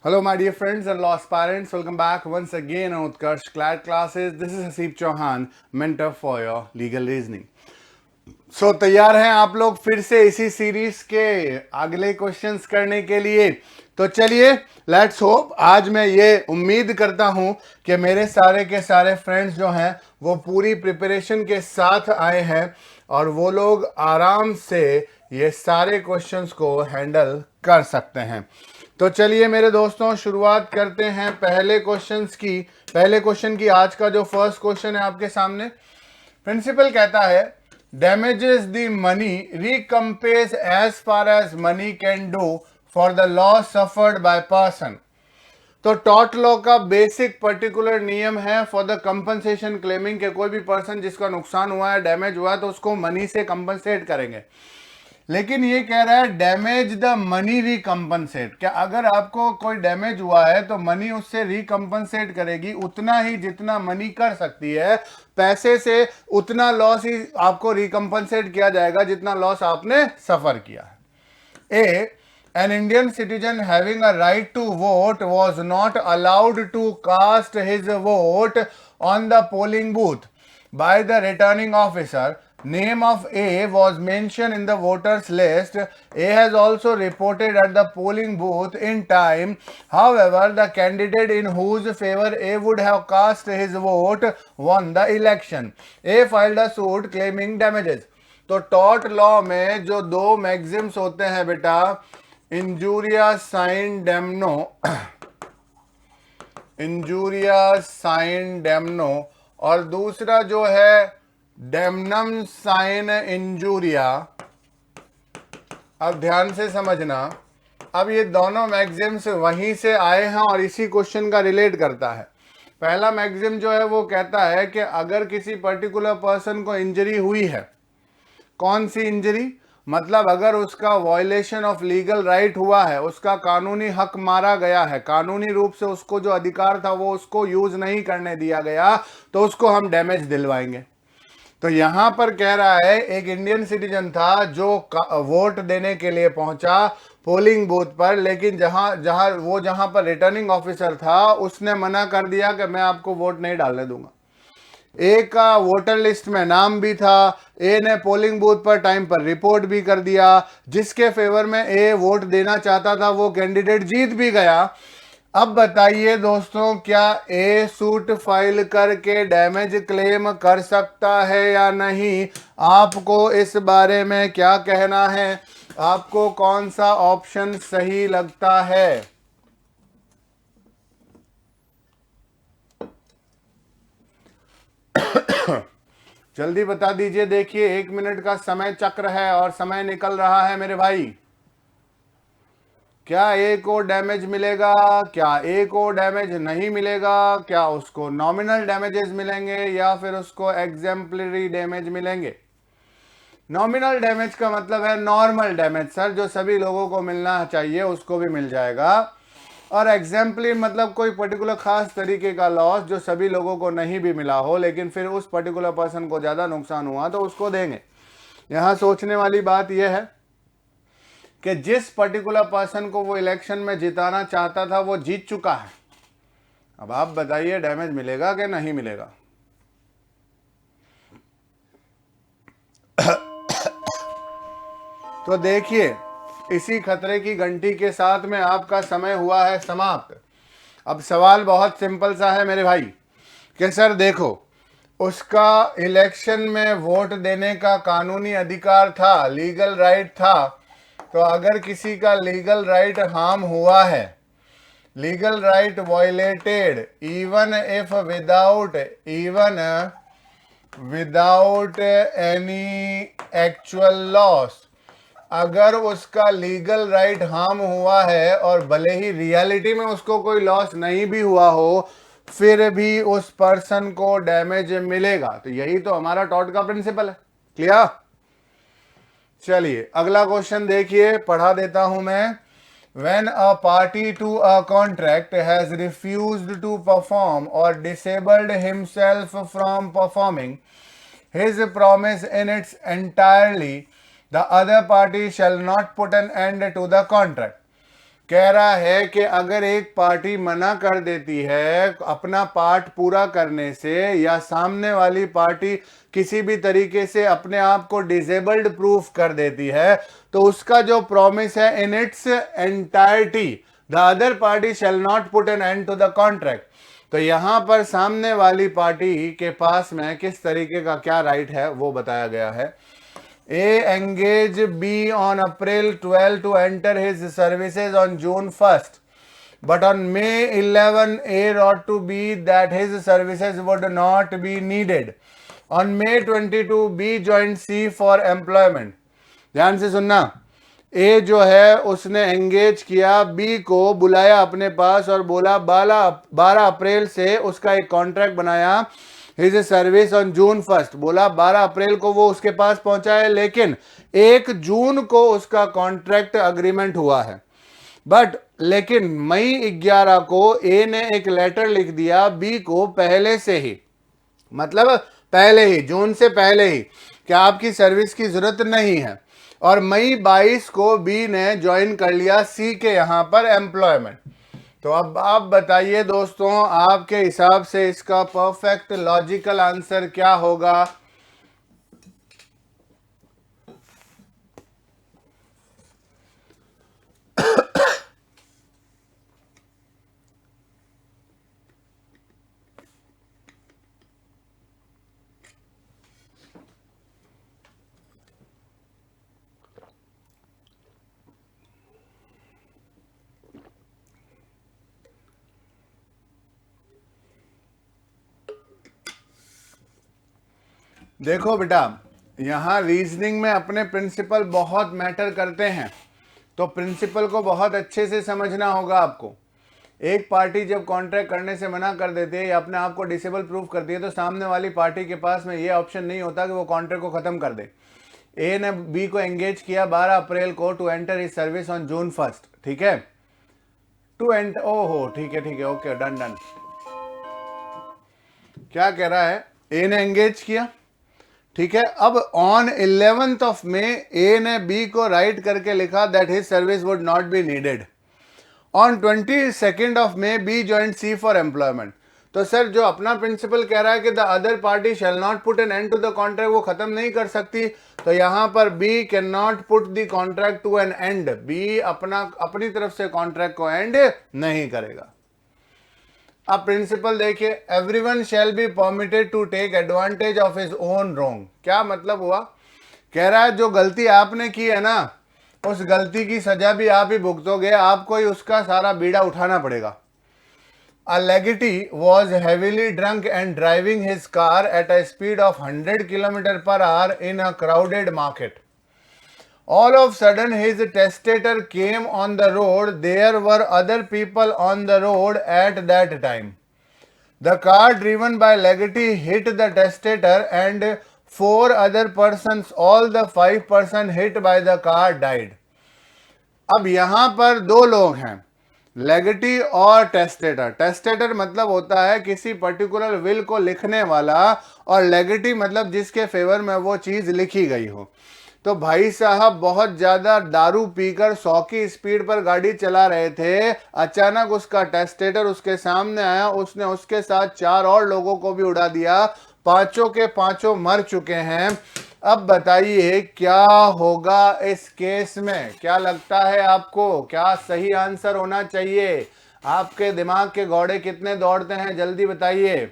Hello, my dear friends and lost parents. Welcome back once again on Utkarsh Clad Classes. This is Haseeb Chauhan, mentor for your legal reasoning. So, तैयार हैं आप लोग फिर से इसी series के अगले क्वेश्चंस करने के लिए? तो चलिए, लेट्स होप। आज मैं ये उम्मीद करता हूं कि मेरे सारे के सारे फ्रेंड्स जो हैं वो पूरी प्रिपरेशन के साथ आए हैं और वो लोग आराम से ये सारे क्वेश्चंस को हैंडल कर सकते हैं। तो चलिए मेरे दोस्तों, शुरुआत करते हैं पहले क्वेश्चन की। आज का जो फर्स्ट क्वेश्चन है आपके सामने, प्रिंसिपल कहता है damages the money recompense as far as money can do for the loss suffered by person। तो टॉर्ट लॉ का बेसिक पर्टिकुलर नियम है फॉर द कंपनसेशन क्लेमिंग के कोई भी पर्सन जिसका नुकसान हुआ है, डैमेज हुआ है, तो उसको मनी से कंपनसेट करेंगे। लेकिन ये कह रहा है डैमेज द मनी रिकम्पनसेट। क्या अगर आपको कोई डैमेज हुआ है तो मनी उससे रिकम्पनसेट करेगी उतना ही जितना मनी कर सकती है। पैसे से उतना लॉस ही आपको रिकम्पनसेट किया जाएगा जितना लॉस आपने सफर किया है। ए, an Indian citizen having a right to vote was not allowed to cast his vote on the polling booth by the returning officer. Name of A was mentioned in the voters list. A has also reported at the polling booth in time. However, the candidate in whose favor A would have cast his vote won the election. A filed a suit claiming damages. तो tort law में जो दो Maxim's होते हैं बेटा, injuria sign डेमनो, injuria sign डेमनो, और दूसरा जो है डेमनम साइन इंजूरिया। अब ध्यान से समझना, अब ये दोनों मैक्सिम्स वहीं से आए हैं और इसी क्वेश्चन का रिलेट करता है। पहला मैक्सिम जो है वो कहता है कि अगर किसी पर्टिकुलर पर्सन को इंजरी हुई है, कौन सी इंजरी, मतलब अगर उसका वायलेशन ऑफ लीगल राइट हुआ है, उसका कानूनी हक मारा गया है, कानूनी रूप से उसको जो अधिकार था वो उसको यूज नहीं करने दिया गया, तो उसको हम डैमेज दिलवाएंगे। तो यहां पर कह रहा है एक इंडियन सिटीजन था जो वोट देने के लिए पहुंचा पोलिंग बूथ पर, लेकिन जहां पर रिटर्निंग ऑफिसर था उसने मना कर दिया कि मैं आपको वोट नहीं डालने दूंगा। ए का वोटर लिस्ट में नाम भी था, ए ने पोलिंग बूथ पर टाइम पर रिपोर्ट भी कर दिया, जिसके फेवर में ए वोट देना चाहता था वो कैंडिडेट जीत भी गया। अब बताइए दोस्तों, क्या ए सूट फाइल करके डैमेज क्लेम कर सकता है या नहीं? आपको इस बारे में क्या कहना है? आपको कौन सा ऑप्शन सही लगता है? जल्दी बता दीजिए। देखिए 1 मिनट का समय चक्र है और समय निकल रहा है मेरे भाई। क्या ए को डैमेज मिलेगा? क्या ए को डैमेज नहीं मिलेगा? क्या उसको नॉमिनल डैमेजेस मिलेंगे या फिर उसको एग्जेम्पलरी डैमेज मिलेंगे? नॉमिनल डैमेज का मतलब है नॉर्मल डैमेज सर, जो सभी लोगों को मिलना चाहिए उसको भी मिल जाएगा। और एग्जाम्पली मतलब कोई पर्टिकुलर खास तरीके का लॉस जो सभी लोगों को नहीं भी मिला हो, लेकिन फिर उस पर्टिकुलर पर्सन को ज़्यादा नुकसान हुआ तो उसको देंगे। यहाँ सोचने वाली बात यह है कि जिस पर्टिकुलर पर्सन को वो इलेक्शन में जिताना चाहता था वो जीत चुका है। अब आप बताइए डैमेज मिलेगा कि नहीं मिलेगा? तो देखिए, इसी खतरे की घंटी के साथ में आपका समय हुआ है समाप्त। अब सवाल बहुत सिंपल सा है मेरे भाई कि सर देखो, उसका इलेक्शन में वोट देने का कानूनी अधिकार था, लीगल राइट था। तो अगर किसी का लीगल राइट हार्म हुआ है, legal right violated, even if without any actual loss, अगर उसका लीगल राइट हार्म हुआ है और भले ही रियलिटी में उसको कोई लॉस नहीं भी हुआ हो, फिर भी उस पर्सन को डैमेज मिलेगा। तो यही तो हमारा टॉर्ट का प्रिंसिपल है। क्लियर? चलिए अगला क्वेश्चन देखिए, पढ़ा देता हूं मैं। When a party to a contract has refused to perform or disabled himself from performing his promise in its entirely, the other party shall not put an end to the contract. कह रहा है कि अगर एक party मना कर देती है अपना पार्ट पूरा करने से, या सामने वाली पार्टी किसी भी तरीके से अपने आप को डिसेबल्ड प्रूफ कर देती है, तो उसका जो प्रॉमिस है in its entirety the other party shall not put an end to the contract. तो यहां पर सामने वाली पार्टी के पास में किस तरीके का क्या राइट है वो बताया गया है। A engage B on April 12 to enter his services on June 1st, but on May 11 A wrote to B that his services would not be needed. On May 22 B joined C for employment. ध्यान से सुनना, A जो है उसने engage किया, B को बुलाया अपने पास और बोला 12 अप्रैल से उसका एक कॉन्ट्रैक्ट बनाया। His service on June 1st, बोला 12 अप्रैल को वो उसके पास पहुंचा है, लेकिन 1 जून को उसका कॉन्ट्रैक्ट अग्रीमेंट हुआ है। लेकिन मई 11 को ए ने एक लेटर लिख दिया बी को पहले से ही, मतलब पहले ही, जून से पहले ही, कि आपकी सर्विस की जरूरत नहीं है। और मई 22 को बी ने ज्वाइन कर लिया सी के यहां पर एम्प्लॉयमेंट। तो अब आप बताइए दोस्तों, आपके हिसाब से इसका परफेक्ट लॉजिकल आंसर क्या होगा? देखो बेटा, यहां रीजनिंग में अपने प्रिंसिपल बहुत मैटर करते हैं, तो प्रिंसिपल को बहुत अच्छे से समझना होगा आपको। एक पार्टी जब कॉन्ट्रैक्ट करने से मना कर देती है या अपने आप को डिसेबल प्रूफ करती है, तो सामने वाली पार्टी के पास में ये ऑप्शन नहीं होता कि वो कॉन्ट्रैक्ट को खत्म कर दे। ए ने बी को एंगेज किया 12 अप्रैल को to enter his service on June 1st, ठीक है, टू एंटर, ओहो ठीक है ओके डन डन। क्या कह रहा है, ए ने एंगेज किया, ठीक है। अब ऑन 11th ऑफ मे ए ने बी को राइट करके लिखा that his service would not be needed. On 22nd of May B joined C for employment. तो सर जो अपना प्रिंसिपल कह रहा है कि the other party shall not put an end to the contract, वो खत्म नहीं कर सकती, तो यहां पर B can not put the contract to an end. B अपनी तरफ से कॉन्ट्रैक्ट को एंड नहीं करेगा। अब प्रिंसिपल देखिए, everyone shall be permitted to take advantage of his own wrong. क्या मतलब हुआ? कह रहा है जो गलती आपने की है ना, उस गलती की सजा भी आप ही भुगतोगे, आपको ही उसका सारा बीड़ा उठाना पड़ेगा। A legatee was heavily drunk and driving his car at a speed of 100 km/h in a crowded market. All of a sudden his testator came on the road. There were other people on the road at that time. The car driven by legatee hit the testator and 4 other persons. All the 5 persons hit by the car died. अब यहां पर 2 लोग हैं, लेगेटी और testator. Testator मतलब होता है किसी पर्टिकुलर विल को लिखने वाला, और लेगेटी मतलब जिसके फेवर में वो चीज लिखी गई हो। तो भाई साहब बहुत ज्यादा दारू पीकर 100 की स्पीड पर गाड़ी चला रहे थे, अचानक उसका टेस्टेटर उसके सामने आया, उसने उसके साथ 4 और लोगों को भी उड़ा दिया, 5 के 5 मर चुके हैं। अब बताइए क्या होगा इस केस में? क्या लगता है आपको, क्या सही आंसर होना चाहिए? आपके दिमाग के घोड़े कितने दौड़ते हैं, जल्दी बताइए।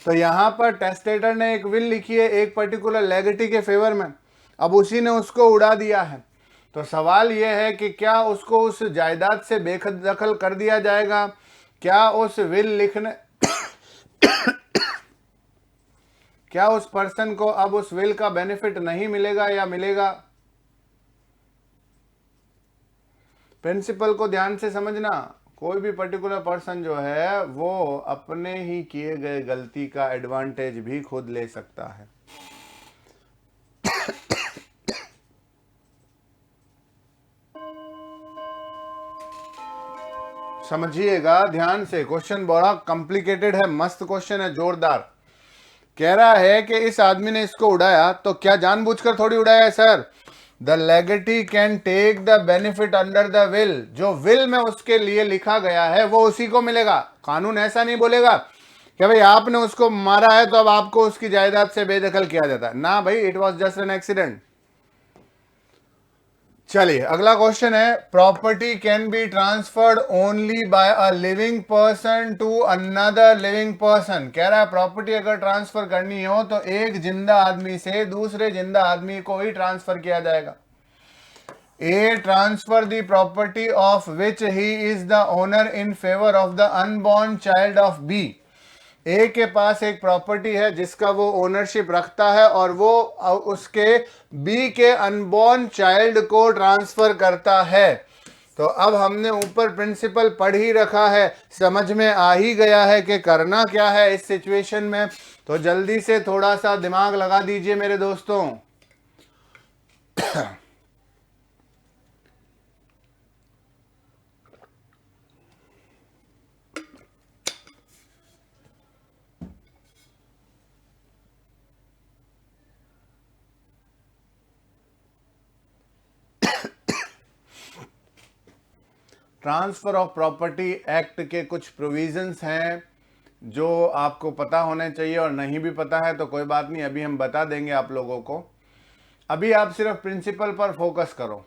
तो यहां पर टेस्टेटर ने एक विल लिखी है एक पर्टिकुलर लेगेटी के फेवर में, अब उसी ने उसको उड़ा दिया है। तो सवाल यह है कि क्या उसको उस जायदाद से बेदखल कर दिया जाएगा? क्या उस विल लिखने क्या उस पर्सन को अब उस विल का बेनिफिट नहीं मिलेगा या मिलेगा? प्रिंसिपल को ध्यान से समझना, कोई भी पर्टिकुलर पर्सन जो है वो अपने ही किए गए गलती का एडवांटेज भी खुद ले सकता है। समझिएगा ध्यान से, क्वेश्चन बड़ा कॉम्प्लिकेटेड है, मस्त क्वेश्चन है, जोरदार। कह रहा है कि इस आदमी ने इसको उड़ाया, तो क्या जानबूझकर थोड़ी उड़ाया है sir. The legatee can take the benefit under the will, जो विल में उसके लिए लिखा गया है वो उसी को मिलेगा। कानून ऐसा नहीं बोलेगा कि भाई आपने उसको मारा है तो अब आपको उसकी जायदाद से बेदखल किया जाता है, ना भाई, it was just an accident. चलिए अगला क्वेश्चन है, property can be transferred only by a living person to another living person. कह रहा है प्रॉपर्टी अगर ट्रांसफर करनी हो तो एक जिंदा आदमी से दूसरे जिंदा आदमी को ही ट्रांसफर किया जाएगा। A transfer the property of which he is the owner in favour of the unborn child of B. A के पास एक प्रॉपर्टी है जिसका वो ओनरशिप रखता है और वो उसके बी के अनबॉर्न चाइल्ड को ट्रांसफर करता है। तो अब हमने ऊपर प्रिंसिपल पढ़ ही रखा है, समझ में आ ही गया है कि करना क्या है इस सिचुएशन में। तो जल्दी से थोड़ा सा दिमाग लगा दीजिए मेरे दोस्तों। ट्रांसफर ऑफ प्रॉपर्टी एक्ट के कुछ प्रोविजंस हैं जो आपको पता होने चाहिए, और नहीं भी पता है तो कोई बात नहीं, अभी हम बता देंगे आप लोगों को। अभी आप सिर्फ प्रिंसिपल पर फोकस करो।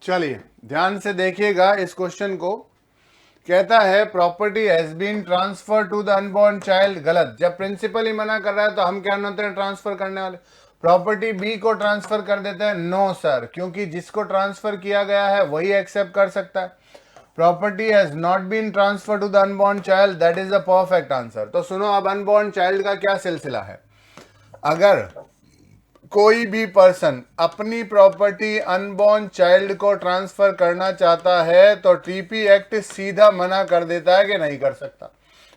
चलिए ध्यान से देखिएगा इस क्वेश्चन को। कहता है property has been transfer to the unborn child. गलत, जब प्रिंसिपल ही मना कर रहा है तो हम क्या होते हैं ट्रांसफर करने वाले। प्रॉपर्टी बी को ट्रांसफर कर देते हैं। नो सर, क्योंकि जिसको ट्रांसफर किया गया है वही एक्सेप्ट कर सकता है। Property has not been transfer to the unborn child, that is the perfect answer. तो सुनो, अब अनबॉर्न चाइल्ड का क्या सिलसिला है। अगर कोई भी पर्सन अपनी प्रॉपर्टी अनबॉर्न चाइल्ड को ट्रांसफर करना चाहता है तो टीपी एक्ट सीधा मना कर देता है कि नहीं कर सकता।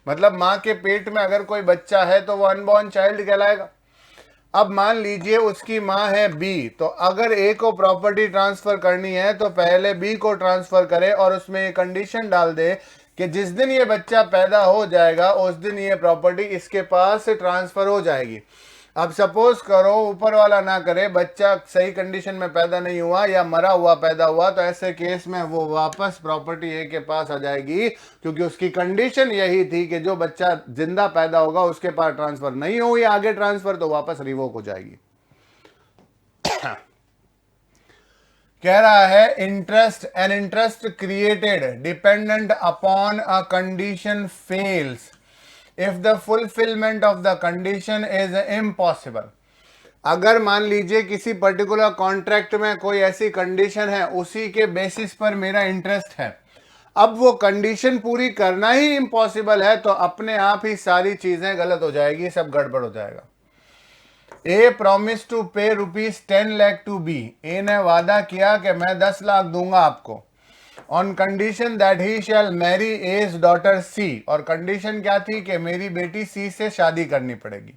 मतलब मां के पेट में अगर कोई बच्चा है तो वो अनबॉर्न चाइल्ड कहलाएगा। अब मान लीजिए उसकी मां है बी, तो अगर ए को प्रॉपर्टी ट्रांसफर करनी है तो पहले बी को ट्रांसफर करे और उसमें ये कंडीशन डाल दे कि जिस दिन ये बच्चा पैदा हो जाएगा उस दिन ये प्रॉपर्टी इसके पास ट्रांसफर हो जाएगी। अब सपोज करो ऊपर वाला ना करे, बच्चा सही कंडीशन में पैदा नहीं हुआ या मरा हुआ पैदा हुआ, तो ऐसे केस में वो वापस प्रॉपर्टी ए के पास आ जाएगी, क्योंकि उसकी कंडीशन यही थी कि जो बच्चा जिंदा पैदा होगा उसके पास ट्रांसफर नहीं हुई आगे ट्रांसफर, तो वापस रिवोक हो जाएगी। कह रहा है interest an interest created dependent upon a condition fails if the fulfilment of the condition is impossible. अगर मान लीजिए किसी पर्टिकुलर कॉन्ट्रैक्ट में कोई ऐसी कंडीशन है, उसी के बेसिस पर मेरा इंटरेस्ट है, अब वो कंडीशन पूरी करना ही इम्पॉसिबल है, तो अपने आप ही सारी चीजें गलत हो जाएगी, सब गड़बड़ हो जाएगा। ए प्रॉमिस टू पे ₹10 लाख टू बी। ए ने वादा किया कि मैं 10 लाख दूंगा आपको, on condition that he shall marry A's daughter C. और कंडीशन क्या थी कि मेरी बेटी सी से शादी करनी पड़ेगी।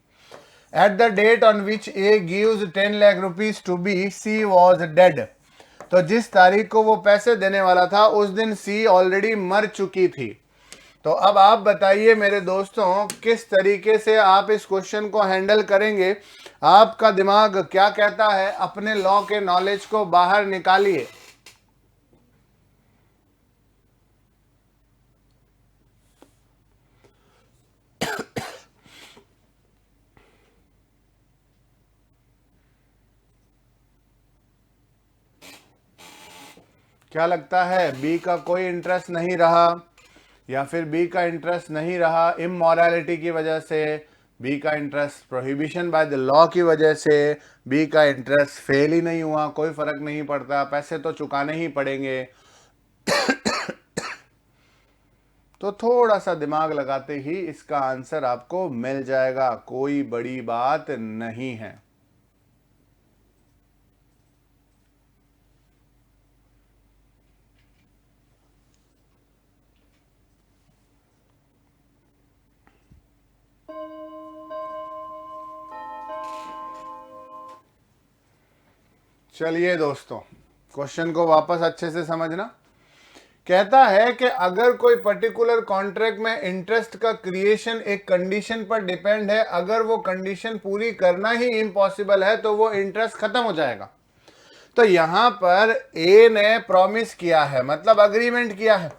At the date on which A gives 10 lakh rupees to be, C was dead. तो जिस तारीख को वो पैसे देने वाला था उस दिन सी ऑलरेडी मर चुकी थी। तो अब आप बताइए मेरे दोस्तों, किस तरीके से आप इस क्वेश्चन को हैंडल करेंगे। आपका दिमाग क्या कहता है, अपने लॉ के नॉलेज को बाहर निकालिए। क्या लगता है, बी का कोई इंटरेस्ट नहीं रहा, या फिर बी का इंटरेस्ट नहीं रहा इमोरालिटी की वजह से, बी का interest prohibition by the law की वजह से, बी का इंटरेस्ट फेल ही नहीं हुआ, कोई फर्क नहीं पड़ता, पैसे तो चुकाने ही पड़ेंगे। तो थोड़ा सा दिमाग लगाते ही इसका आंसर आपको मिल जाएगा, कोई बड़ी बात नहीं है। चलिए दोस्तों, क्वेश्चन को वापस अच्छे से समझना। कहता है कि अगर कोई पर्टिकुलर कॉन्ट्रैक्ट में इंटरेस्ट का क्रिएशन एक कंडीशन पर डिपेंड है, अगर वो कंडीशन पूरी करना ही इम्पॉसिबल है तो वो इंटरेस्ट खत्म हो जाएगा। तो यहां पर ए ने प्रॉमिस किया है, मतलब अग्रीमेंट किया है,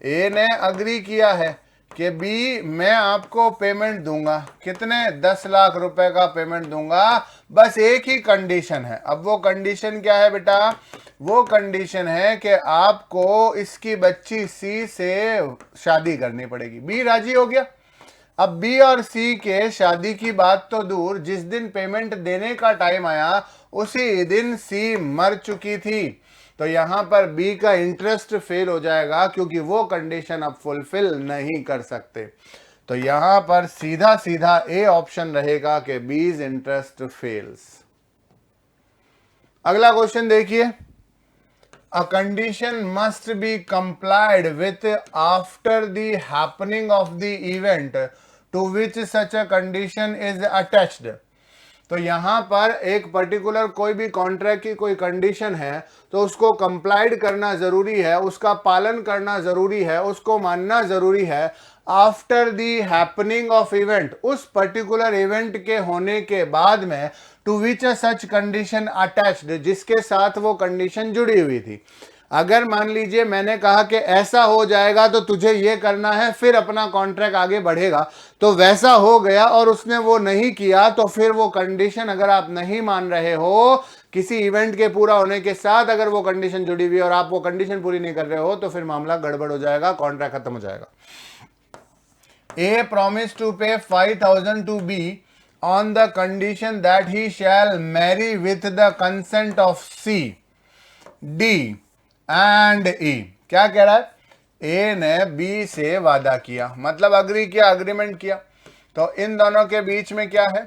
ए ने अग्री किया है कि बी मैं आपको पेमेंट दूंगा, कितने 10 लाख रुपए का पेमेंट दूंगा, बस एक ही कंडीशन है। अब वो कंडीशन क्या है बेटा? वो कंडीशन है कि आपको इसकी बच्ची सी से शादी करनी पड़ेगी। बी राजी हो गया। अब बी और सी के शादी की बात तो दूर, जिस दिन पेमेंट देने का टाइम आया उसी दिन सी मर चुकी थी। तो यहां पर बी का इंटरेस्ट फेल हो जाएगा क्योंकि वो कंडीशन अब फुलफिल नहीं कर सकते। तो यहां पर सीधा सीधा ए ऑप्शन रहेगा कि बीज इंटरेस्ट फेल्स। अगला क्वेश्चन देखिए। A condition must be complied with after the happening of the event to which such a condition is attached. तो यहां पर एक पर्टिकुलर कोई भी कॉन्ट्रैक्ट की कोई कंडीशन है तो उसको कंप्लाइड करना जरूरी है, उसका पालन करना जरूरी है, उसको मानना जरूरी है after the happening of event, उस पर्टिकुलर इवेंट के होने के बाद में, to which such condition attached, जिसके साथ वो कंडीशन जुड़ी हुई थी। अगर मान लीजिए मैंने कहा कि ऐसा हो जाएगा तो तुझे ये करना है, फिर अपना कॉन्ट्रैक्ट आगे बढ़ेगा, तो वैसा हो गया और उसने वो नहीं किया, तो फिर वो कंडीशन अगर आप नहीं मान रहे हो, किसी इवेंट के पूरा होने के साथ अगर वो कंडीशन जुड़ी हुई और आप वो कंडीशन पूरी नहीं कर रहे हो, तो फिर मामला गड़बड़ हो जाएगा, कॉन्ट्रैक्ट खत्म हो जाएगा। A promised to pay 5,000 to B on the condition that he shall marry with the consent of C, D and E। क्या कह रहा है? A ने B से वादा किया, मतलब अग्री किया, अग्रीमेंट किया। तो इन दोनों के बीच में क्या है?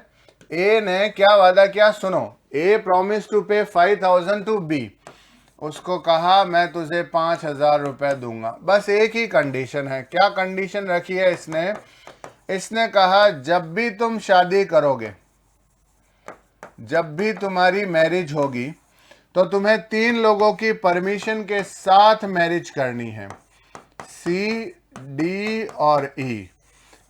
A ने क्या वादा किया? सुनो, A promised to pay 5,000 to B, उसको कहा मैं तुझे 5,000 रुपए दूंगा। बस एक ही कंडीशन है। क्या कंडीशन रखी है इसने? इसने कहा जब भी तुम शादी करोगे, जब भी तुम्हारी मैरिज होगी, तो तुम्हें 3 लोगों की परमिशन के साथ मैरिज करनी है, सी, डी और ई।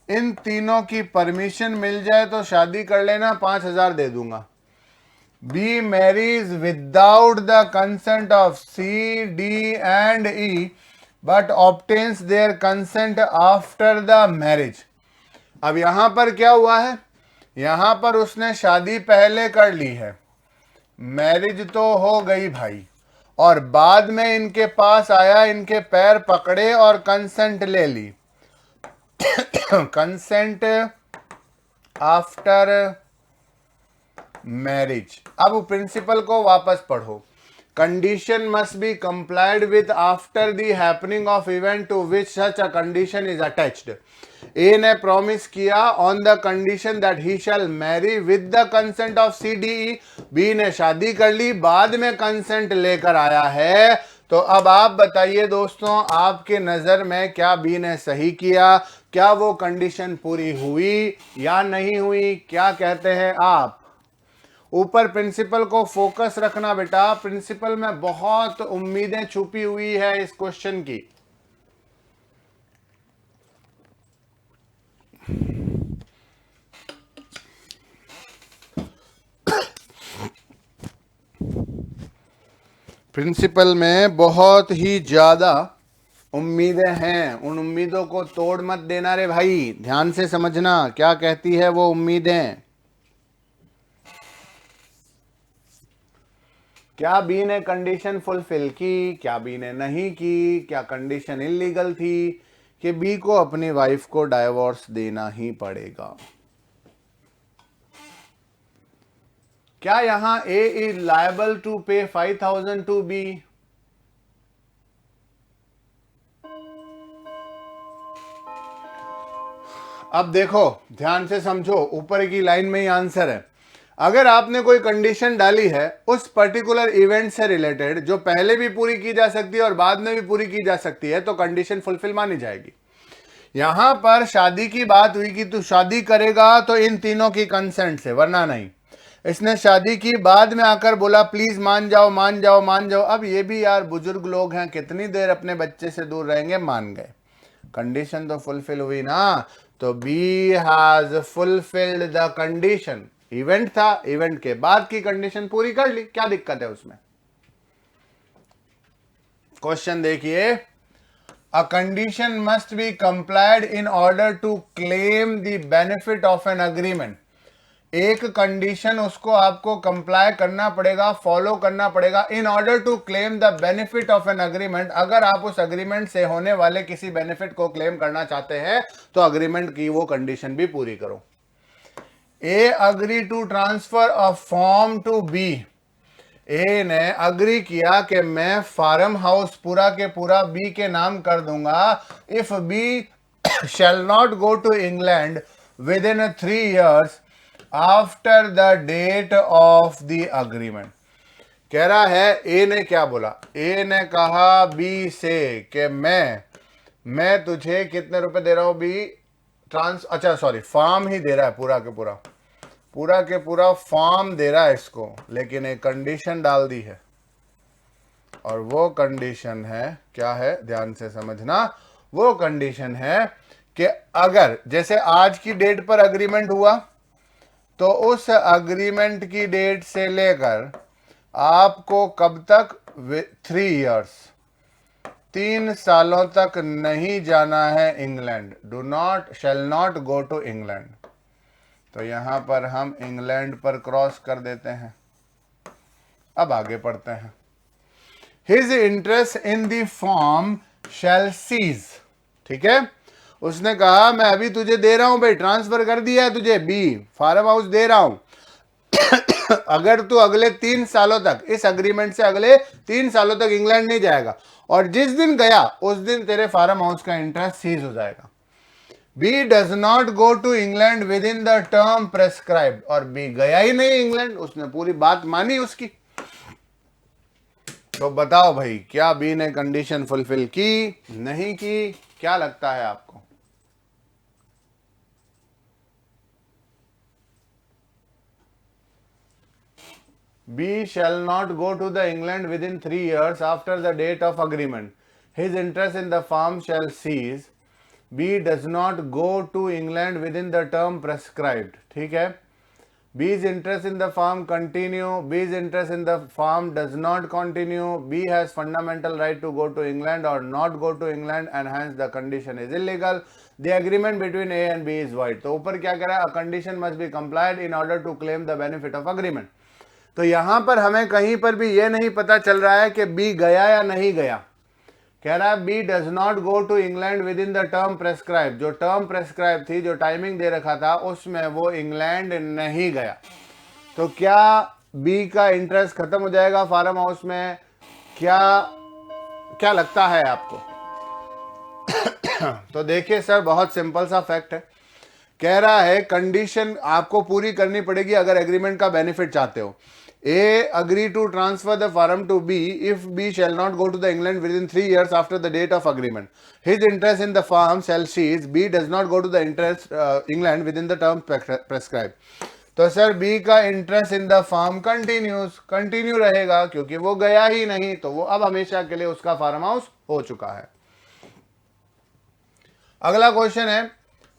इन तीनों की परमिशन मिल जाए तो शादी कर लेना, 5,000 दे दूंगा। B marries without the consent of C, D and E, but obtains their consent after the marriage। अब यहां पर क्या हुआ है? यहां पर उसने शादी पहले कर ली है, मैरिज तो हो गई भाई, और बाद में इनके पास आया, इनके पैर पकड़े और कंसेंट ले ली। Consent after marriage. अब प्रिंसिपल को वापस पढ़ो। Condition must be complied with after the happening of event to which such a condition is attached. A ने प्रॉमिस किया on the condition that he shall marry with the consent of C, D, E. B ने शादी कर ली, बाद में consent लेकर आया है। तो अब आप बताइए दोस्तों, आपके नजर में क्या बी ने सही किया? क्या वो कंडीशन पूरी हुई या नहीं हुई? क्या कहते हैं आप? ऊपर प्रिंसिपल को फोकस रखना बेटा, प्रिंसिपल में बहुत उम्मीदें छुपी हुई है इस क्वेश्चन की। प्रिंसिपल में बहुत ही ज्यादा उम्मीदें हैं, उन उम्मीदों को तोड़ मत देना रे भाई, ध्यान से समझना क्या कहती है वो उम्मीदें। क्या बी ने कंडीशन फुलफिल की? क्या बी ने नहीं की? क्या कंडीशन इलीगल थी कि बी को अपनी वाइफ को डाइवोर्स देना ही पड़ेगा? क्या यहां ए इज लायबल टू पे 5,000 टू बी? अब देखो, ध्यान से समझो, ऊपर की लाइन में ही आंसर है। अगर आपने कोई कंडीशन डाली है उस पर्टिकुलर इवेंट से रिलेटेड, जो पहले भी पूरी की जा सकती है और बाद में भी पूरी की जा सकती है, तो कंडीशन फुलफिल मानी जाएगी। यहां पर शादी की बात हुई कि तू शादी करेगा तो इन तीनों की कंसेंट से, वरना नहीं। इसने शादी की, बाद में आकर बोला प्लीज मान जाओ मान जाओ मान जाओ। अब ये भी यार बुजुर्ग लोग हैं, कितनी देर अपने बच्चे से दूर रहेंगे, मान गए। कंडीशन तो फुलफिल हुई ना, तो B has fulfilled the condition. Event था, इवेंट के बाद की कंडीशन पूरी कर ली, क्या दिक्कत है उसमें। क्वेश्चन देखिए, a condition must be complied in order to claim the benefit of an agreement. एक कंडीशन उसको आपको कंप्लाई करना पड़ेगा, फॉलो करना पड़ेगा, in order to claim the benefit of an agreement. अगर आप उस अग्रीमेंट से होने वाले किसी बेनिफिट को क्लेम करना चाहते हैं तो अग्रीमेंट की वो कंडीशन भी पूरी करो। A agree to transfer a form to B. A ने अग्री किया कि मैं फार्म हाउस पूरा के पूरा बी के नाम कर दूंगा if B shall not go to England within 3 years after the date of the agreement. कह रहा है ए ने क्या बोला, ए ने कहा बी से कि मैं तुझे कितने रुपए दे रहा हूं बी, फॉर्म ही दे रहा है, पूरा के पूरा फॉर्म दे रहा है इसको, लेकिन एक कंडीशन डाल दी है। और वो कंडीशन है, क्या है, ध्यान से समझना। वो कंडीशन है कि अगर जैसे आज की डेट पर अग्रीमेंट हुआ तो उस अग्रीमेंट की डेट से लेकर आपको कब तक, 3 years, 3 सालों तक नहीं जाना है England. Shall not go to England. तो यहां पर हम इंग्लैंड पर क्रॉस कर देते हैं। अब आगे पढ़ते हैं। His interest in the farm shall cease. ठीक है, उसने कहा मैं अभी तुझे दे रहा हूं भाई, ट्रांसफर कर दिया है तुझे, बी फार्म हाउस दे रहा हूं अगर तू अगले 3 सालों तक, इस अग्रीमेंट से अगले 3 सालों तक इंग्लैंड नहीं जाएगा और जिस दिन गया उस दिन तेरे फार्म हाउस का इंटरेस्ट सीज हो जाएगा। B does not go to England within the term prescribed. और बी गया ही नहीं इंग्लैंड, उसने पूरी बात मानी उसकी। तो बताओ भाई, क्या बी ने कंडीशन फुलफिल की, नहीं की, क्या लगता है आपको। B shall not go to the England within 3 years after the date of agreement. His interest in the farm shall cease. B does not go to England within the term prescribed. ठीक है, B's interest in the farm continue. B's interest in the farm does not continue. B has fundamental right to go to England or not go to England and hence the condition is illegal. The agreement between A and B is void. तो ऊपर क्या कह रहा है, a condition must be complied in order to claim the benefit of agreement. तो यहां पर हमें कहीं पर भी यह नहीं पता चल रहा है कि बी गया या नहीं गया। कह रहा है B does not go to England within the term prescribe. जो टर्म प्रेस्क्राइब थी, जो टाइमिंग दे रखा था, उसमें वो इंग्लैंड नहीं गया। तो क्या बी का इंटरेस्ट खत्म हो जाएगा फार्म हाउस में, क्या लगता है आपको। तो देखिए सर, बहुत सिंपल सा फैक्ट है। कह रहा है कंडीशन आपको पूरी करनी पड़ेगी अगर एग्रीमेंट का बेनिफिट चाहते हो। A agree to transfer the farm to B if B shall not go to the England within 3 years after the date of agreement. His interest in the farm shall cease. B does not go to the England within the term prescribed. तो sir B का interest in the farm continue रहेगा क्योंकि वो गया ही नहीं, तो वो अब हमेशा के लिए उसका फार्म हाउस हो चुका है। अगला क्वेश्चन है,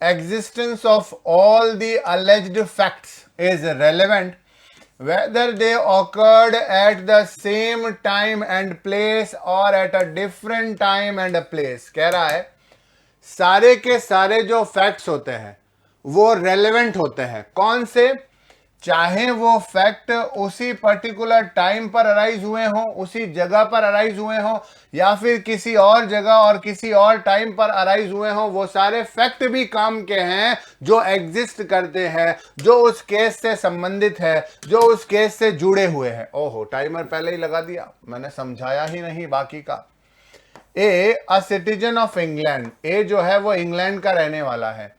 existence of all the alleged facts is relevant whether they occurred at the same time and place or at a different time and a place। कह रहा है सारे के सारे जो फैक्ट्स होते हैं वो रेलेवेंट होते हैं। कौन से, चाहे वो फैक्ट उसी पर्टिकुलर टाइम पर अराइज हुए हों, उसी जगह पर अराइज हुए हों, या फिर किसी और जगह और किसी और टाइम पर अराइज हुए हों, वो सारे फैक्ट भी काम के हैं जो एग्जिस्ट करते हैं, जो उस केस से संबंधित है, जो उस केस से जुड़े हुए हैं। ओहो, टाइमर पहले ही लगा दिया, मैंने समझाया ही नहीं बाकी का। ए, अ सिटीजन ऑफ इंग्लैंड, ए जो है वो इंग्लैंड का रहने वाला है,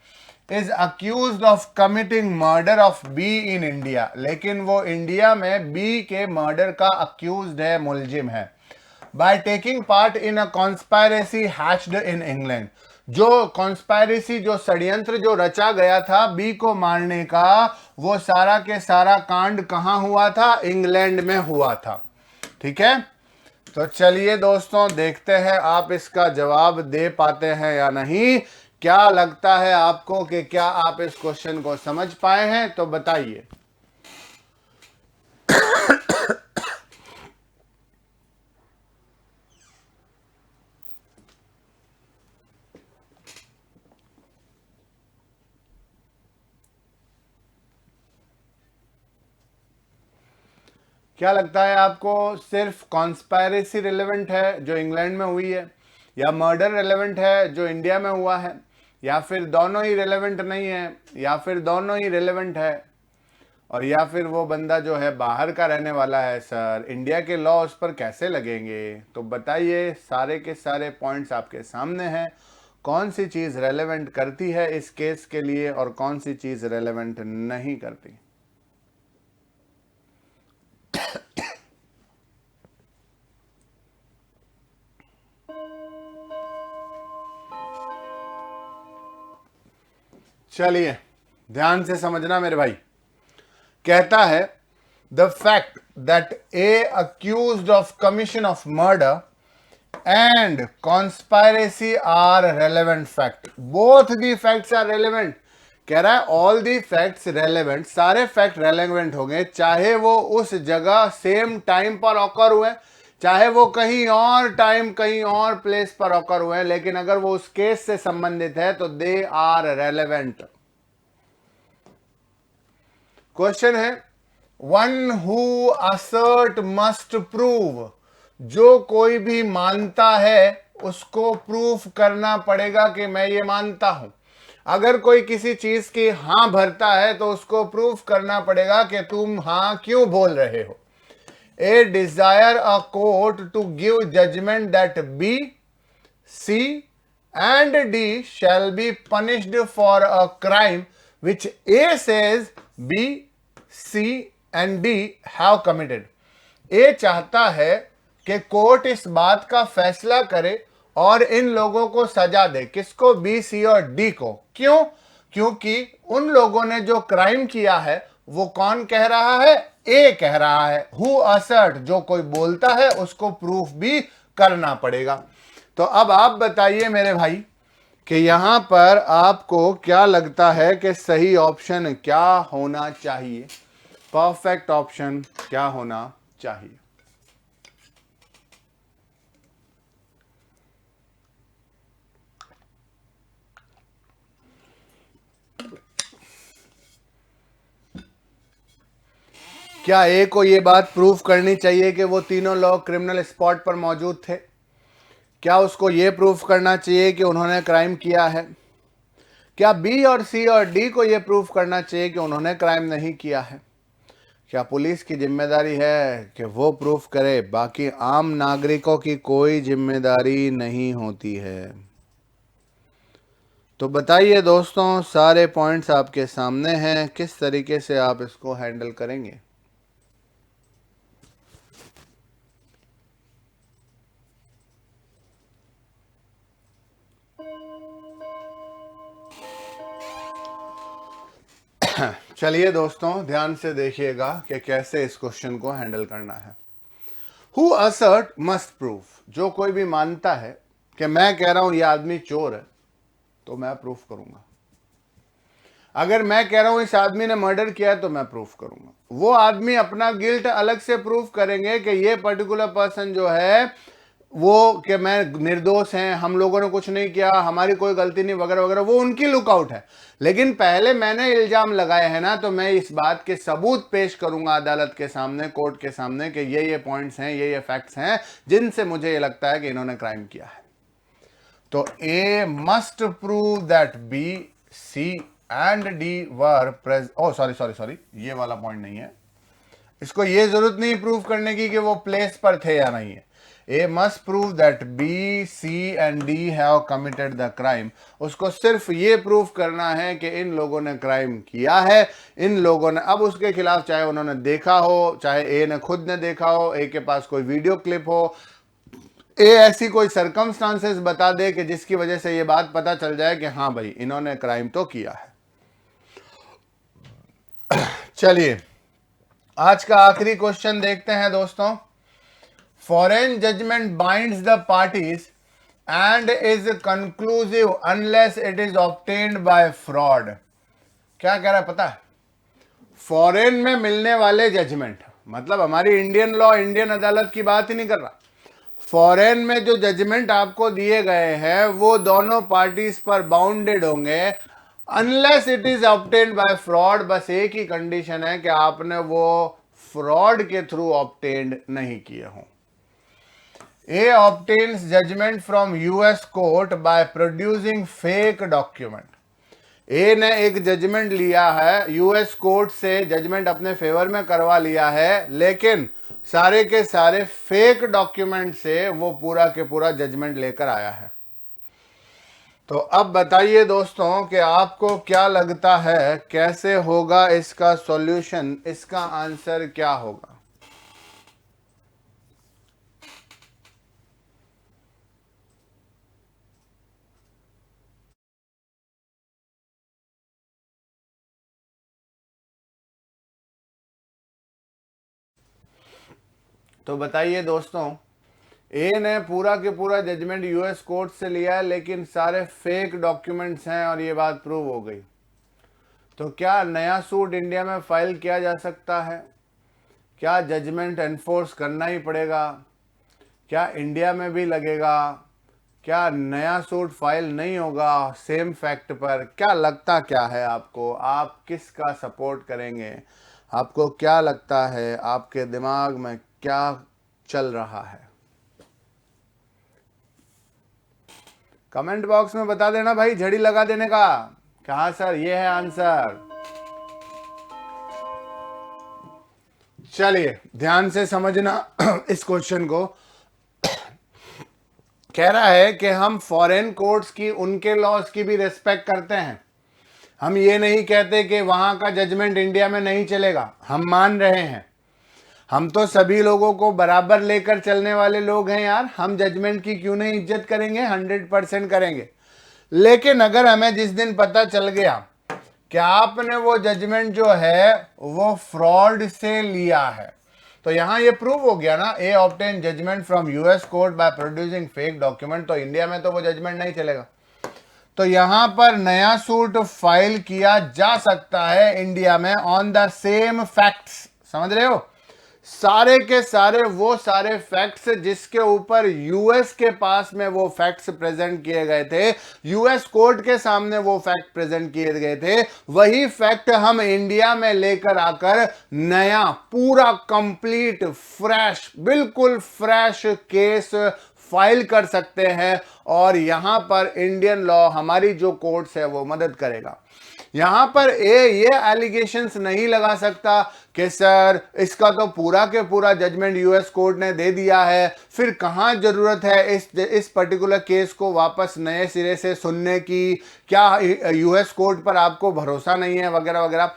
is accused of committing murder of B in India। लेकिन वो इंडिया में B के मर्डर का अक्यूज्ड है, मुलजिम है। By taking part in a conspiracy hatched in England। जो कॉन्स्पायरेसी, जो षड्यंत्र जो रचा गया था बी को मारने का, वो सारा के सारा कांड कहां हुआ था? इंग्लैंड में हुआ था। ठीक है, तो चलिए दोस्तों देखते हैं आप इसका जवाब दे पाते हैं या नहीं। क्या लगता है आपको कि क्या आप इस क्वेश्चन को समझ पाए हैं? तो बताइए। क्या लगता है आपको? सिर्फ कॉन्स्पायरेसी रिलेवेंट है जो इंग्लैंड में हुई है, या मर्डर रिलेवेंट है जो इंडिया में हुआ है, या फिर दोनों ही रिलेवेंट नहीं है, या फिर दोनों ही रिलेवेंट है, और या फिर वो बंदा जो है बाहर का रहने वाला है सर, इंडिया के लॉ उस पर कैसे लगेंगे? तो बताइए, सारे के सारे पॉइंट्स आपके सामने हैं। कौन सी चीज रेलेवेंट करती है इस केस के लिए और कौन सी चीज रेलेवेंट नहीं करती? चलिए ध्यान से समझना मेरे भाई। कहता है the fact that A accused of commission of murder and conspiracy are relevant fact. Both the facts are relevant. कह रहा है ऑल दी फैक्ट्स रेलेवेंट, सारे फैक्ट रेलेवेंट होंगे, चाहे वो उस जगह सेम टाइम पर ऑकर हुए, चाहे वो कहीं और टाइम कहीं और प्लेस पर ऑकर हुए, लेकिन अगर वो उस केस से संबंधित है तो दे आर रेलेवेंट। क्वेश्चन है one who assert must prove. जो कोई भी मानता है उसको प्रूफ करना पड़ेगा कि मैं ये मानता हूं। अगर कोई किसी चीज की हां भरता है तो उसको प्रूफ करना पड़ेगा कि तुम हां क्यों बोल रहे हो। A desire a court to give judgement that B, C and D shall be punished for a crime which A says B, C and D have committed. A चाहता है कि कोर्ट इस बात का फैसला करे और इन लोगों को सजा दे। किसको? बी, सी और डी को। क्यों? क्योंकि उन लोगों ने जो क्राइम किया है वो कौन कह रहा है? ए कह रहा है। हु असर्ट, जो कोई बोलता है उसको प्रूफ भी करना पड़ेगा। तो अब आप बताइए मेरे भाई कि यहां पर आपको क्या लगता है कि सही ऑप्शन क्या होना चाहिए? परफेक्ट ऑप्शन क्या होना चाहिए? क्या ए को यह बात प्रूफ करनी चाहिए कि वो तीनों लोग क्रिमिनल स्पॉट पर मौजूद थे? क्या उसको यह प्रूफ करना चाहिए कि उन्होंने क्राइम किया है? क्या बी और सी और डी को यह प्रूफ करना चाहिए कि उन्होंने क्राइम नहीं किया है? क्या पुलिस की जिम्मेदारी है कि वो प्रूफ करे? बाकी आम नागरिकों की कोई जिम्मेदारी नहीं होती है। तो बताइए दोस्तों, सारे पॉइंट्स आपके सामने हैं, किस तरीके से आप इसको हैंडल करेंगे? चलिए दोस्तों ध्यान से देखिएगा कि कैसे इस क्वेश्चन को हैंडल करना है। Who assert must proof. जो कोई भी मानता है कि मैं कह रहा हूं यह आदमी चोर है तो मैं प्रूफ करूंगा। अगर मैं कह रहा हूं इस आदमी ने मर्डर किया तो मैं प्रूफ करूंगा। वो आदमी अपना गिल्ट अलग से प्रूफ करेंगे कि ये पर्टिकुलर पर्सन जो है वो कि मैं निर्दोष हैं, हम लोगों ने कुछ नहीं किया, हमारी कोई गलती नहीं वगैरह वगैरह, वो उनकी लुकआउट है। लेकिन पहले मैंने इल्जाम लगाया है ना, तो मैं इस बात के सबूत पेश करूंगा अदालत के सामने, कोर्ट के सामने कि ये पॉइंट्स हैं, ये फैक्ट्स हैं जिनसे मुझे ये लगता है कि इन्होंने क्राइम किया है। तो A must prove that B, C and D were present. Oh sorry, ये वाला पॉइंट नहीं है। इसको ये जरूरत नहीं प्रूव करने की कि वो प्लेस पर थे या नहीं है। A must prove that B, C and D have committed the crime. उसको सिर्फ ये प्रूफ करना है कि इन लोगों ने क्राइम किया है। इन लोगों ने, अब उसके खिलाफ चाहे उन्होंने देखा हो, चाहे ए ने खुद ने देखा हो, ए के पास कोई वीडियो क्लिप हो, ए ऐसी कोई सरकमस्टांसेस बता दे कि जिसकी वजह से ये बात पता चल जाए कि हाँ भाई इन्होंने क्राइम तो किया है। चलिए आज का आखिरी क्वेश्चन देखते हैं दोस्तों। Foreign judgment binds the parties and is conclusive unless it is obtained by fraud. क्या कह रहा है पता है? फॉरेन में मिलने वाले जजमेंट, मतलब हमारी इंडियन लॉ, इंडियन अदालत की बात ही नहीं कर रहा। फॉरेन में जो जजमेंट आपको दिए गए हैं वो दोनों पार्टीज पर बाउंडेड होंगे unless it is obtained by fraud. बस एक ही कंडीशन है कि आपने वो फ्रॉड के थ्रू ऑब्टेन्ड नहीं किए हों। A obtains judgment from US court by producing fake document. ए ने एक जजमेंट लिया है यूएस कोर्ट से, जजमेंट अपने फेवर में करवा लिया है, लेकिन सारे के सारे फेक डॉक्यूमेंट से वो पूरा के पूरा जजमेंट लेकर आया है। तो अब बताइए दोस्तों कि आपको क्या लगता है कैसे होगा इसका सॉल्यूशन, इसका आंसर क्या होगा? तो बताइए दोस्तों, ए ने पूरा के पूरा जजमेंट यूएस कोर्ट से लिया है लेकिन सारे फेक डॉक्यूमेंट्स हैं और ये बात प्रूव हो गई। तो क्या नया सूट इंडिया में फाइल किया जा सकता है? क्या जजमेंट एनफोर्स करना ही पड़ेगा? क्या इंडिया में भी लगेगा? क्या नया सूट फाइल नहीं होगा सेम फैक्ट पर? क्या लगता क्या है आपको? आप किसका सपोर्ट करेंगे? आपको क्या लगता है? आपके दिमाग में क्या चल रहा है? कमेंट बॉक्स में बता देना भाई, झड़ी लगा देने का। कहा सर ये है आंसर। चलिए ध्यान से समझना इस क्वेश्चन को। कह रहा है कि हम फॉरेन कोर्ट्स की, उनके लॉज की भी रिस्पेक्ट करते हैं। हम ये नहीं कहते कि वहां का जजमेंट इंडिया में नहीं चलेगा, हम मान रहे हैं। हम तो सभी लोगों को बराबर लेकर चलने वाले लोग हैं यार। हम जजमेंट की क्यों नहीं इज्जत करेंगे? 100% करेंगे। लेकिन अगर हमें जिस दिन पता चल गया कि आपने वो जजमेंट जो है वो फ्रॉड से लिया है, तो यहां ये प्रूव हो गया ना, A obtain judgement from US court by producing fake document, तो इंडिया में तो वो जजमेंट नहीं चलेगा। तो यहां पर नया सूट फाइल किया जा सकता है इंडिया में ऑन द सेम फैक्ट्स। समझ रहे हो? सारे के सारे वो सारे फैक्ट्स जिसके ऊपर यूएस के पास में वो फैक्ट्स प्रेजेंट किए गए थे, यूएस कोर्ट के सामने वो फैक्ट प्रेजेंट किए गए थे, वही फैक्ट हम इंडिया में लेकर आकर नया पूरा कंप्लीट फ्रेश, बिल्कुल फ्रेश केस फाइल कर सकते हैं। और यहां पर इंडियन लॉ, हमारी जो कोर्ट्स है वो मदद करेगा। यहां पर ये एलिगेशंस नहीं लगा सकता कि सर इसका तो पूरा के पूरा जजमेंट यूएस कोर्ट ने दे दिया है, फिर कहां जरूरत है इस पर्टिकुलर केस को वापस नए सिरे से सुनने की? क्या यूएस कोर्ट पर आपको भरोसा नहीं है वगैरह वगैरह।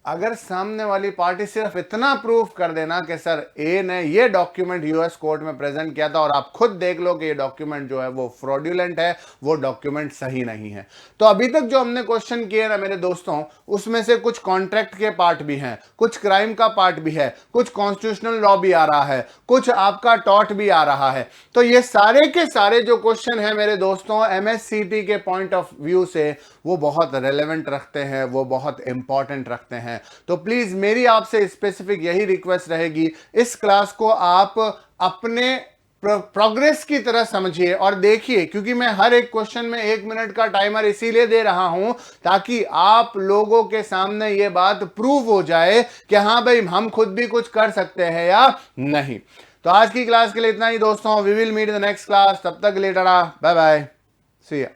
अगर सामने वाली पार्टी सिर्फ इतना प्रूफ कर देना कि सर ए ने ये डॉक्यूमेंट यूएस कोर्ट में प्रेजेंट किया था और आप खुद देख लो कि ये डॉक्यूमेंट जो है वो फ्रॉड्यूलेंट है, वो डॉक्यूमेंट सही नहीं है। तो अभी तक जो हमने क्वेश्चन किए ना मेरे दोस्तों, उसमें से कुछ कॉन्ट्रैक्ट के पार्ट भी हैं, कुछ क्राइम का पार्ट भी है, कुछ कॉन्स्टिट्यूशनल लॉ भी आ रहा है, कुछ आपका टॉर्ट भी आ रहा है। तो ये सारे के सारे जो क्वेश्चन है मेरे दोस्तों, एमएससीटी के पॉइंट ऑफ व्यू से वो बहुत रेलेवेंट रखते हैं, वो बहुत इंपॉर्टेंट रखते हैं। तो प्लीज मेरी आपसे स्पेसिफिक यही रिक्वेस्ट रहेगी, इस क्लास को आप अपने प्रोग्रेस की तरह समझिए और देखिए, क्योंकि मैं हर एक क्वेश्चन में 1 मिनट का टाइमर इसीलिए दे रहा हूं ताकि आप लोगों के सामने यह बात प्रूव हो जाए कि हां भाई हम खुद भी कुछ कर सकते हैं या नहीं। तो आज की क्लास के लिए इतना ही दोस्तों। We will meet in the next class. तब तक के लिए टाटा, बाय बाय, सी या।